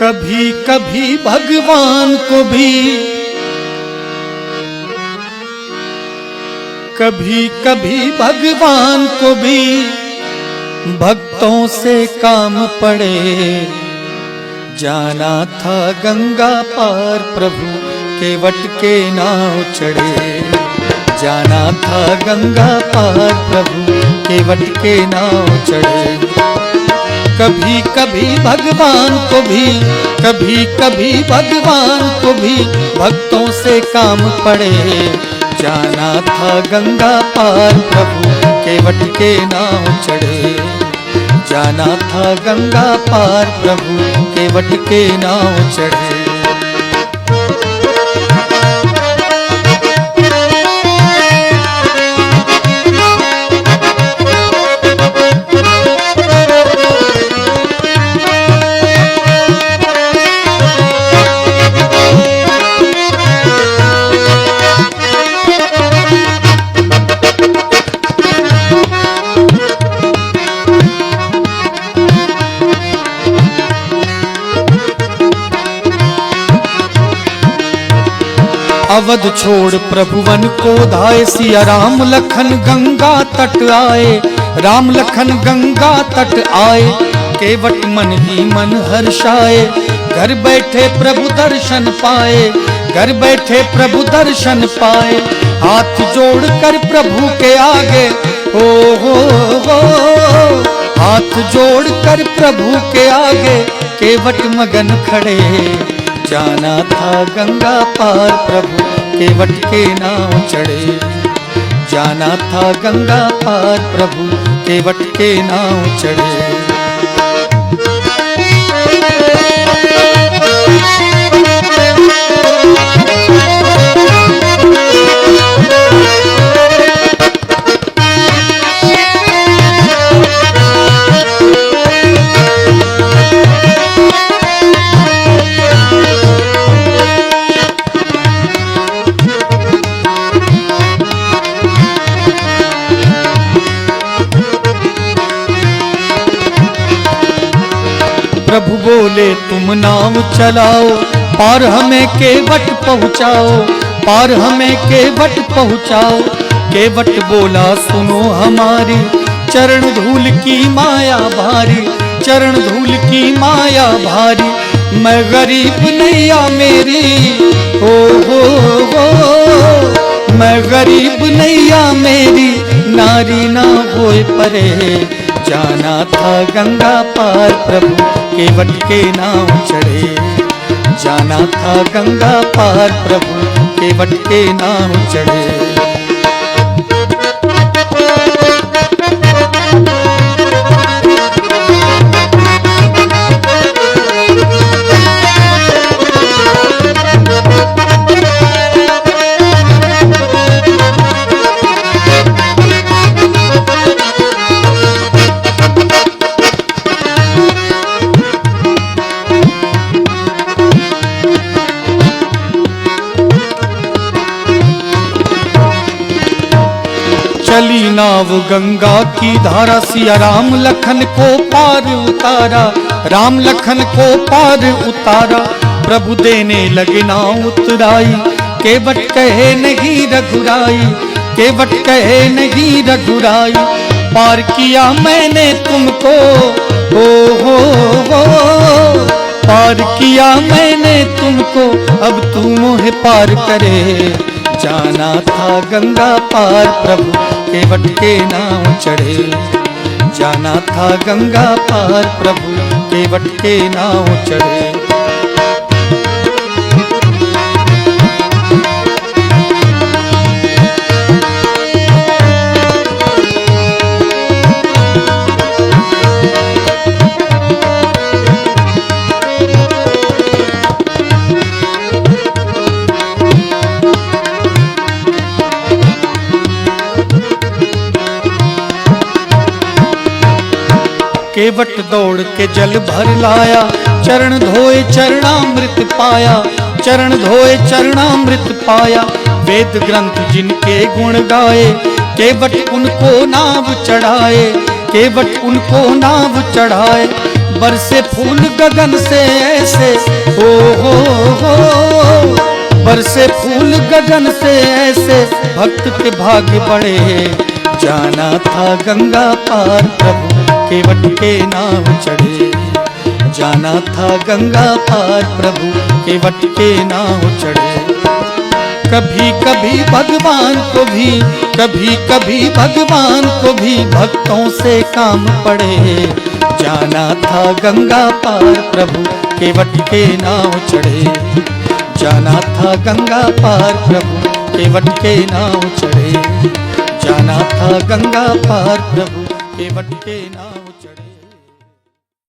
कभी कभी भगवान को भी, कभी कभी भगवान को भी भक्तों से काम पड़े। जाना था गंगा पार प्रभु केवट के नाव चढ़े। जाना था गंगा पार प्रभु केवट के नाव चढ़े। कभी कभी भगवान को भी, कभी कभी भगवान को भी भक्तों से काम पड़े। जाना था गंगा पार प्रभु केवट के नाव चढ़े। जाना था गंगा पार प्रभु केवट के नाव चढ़े। अवध छोड़ प्रभु वन को धाये। सिया राम लखन गंगा तट आए। राम लखन गंगा तट आए। केवट मन ही मन हर्षाए। घर बैठे प्रभु दर्शन पाए। घर बैठे प्रभु दर्शन पाए। हाथ जोड़ कर प्रभु के आगे हो हाथ जोड़ कर प्रभु के आगे केवट मगन खड़े। जाना था गंगा पार प्रभु केवट के नाव चढ़े। जाना था गंगा पार प्रभु केवट के नाव चढ़े। प्रभु बोले तुम नाव चलाओ, पार हमें केवट पहुँचाओ। पार हमें केवट पहुँचाओ। केवट बोला सुनो हमारी, चरण धूल की माया भारी। चरण धूल की माया भारी। मैं गरीब नैया मेरी हो मैं गरीब नैया मेरी नारी ना होए परे। जाना था गंगा पार प्रभु केवट के नाव चढ़े। जाना था गंगा पार प्रभु केवट के नाव चढ़े। चली नाव गंगा की धारा। सिया राम लखन को पार उतारा। राम लखन को पार उतारा। प्रभु देने लगे नाव उतराई। केवट कहे नहीं रघुराई। केवट कहे नहीं रघुराई। पार किया मैंने तुमको हो पार किया मैंने तुमको, अब तू मोहे पार करे। जाना था गंगा पार प्रभु केवट के नाव चढ़े। जाना था गंगा पार प्रभु केवट के नाव चढ़े। केवट दौड़ के जल भर लाया। चरण धोए चरणामृत पाया। चरण धोए चरणामृत पाया। वेद ग्रंथ जिनके गुण गाए। केवट उनको नाव चढ़ाए। केवट उनको नाव चढ़ाए। बरसे फूल गगन से ऐसे, ओ हो, बरसे फूल गगन से ऐसे भक्त के भाग्य बढ़े। जाना था गंगा पार प्रभु केवट के नाव चढ़े। जाना था गंगा पार प्रभु केवट के नाव चढ़े। कभी कभी भगवान को भी, कभी कभी भगवान को भी भक्तों से काम पड़े। जाना था गंगा पार प्रभु केवट के नाव चढ़े। जाना था गंगा पार प्रभु केवट के नाव चढ़े। जाना था गंगा पार प्रभु केवट के नाव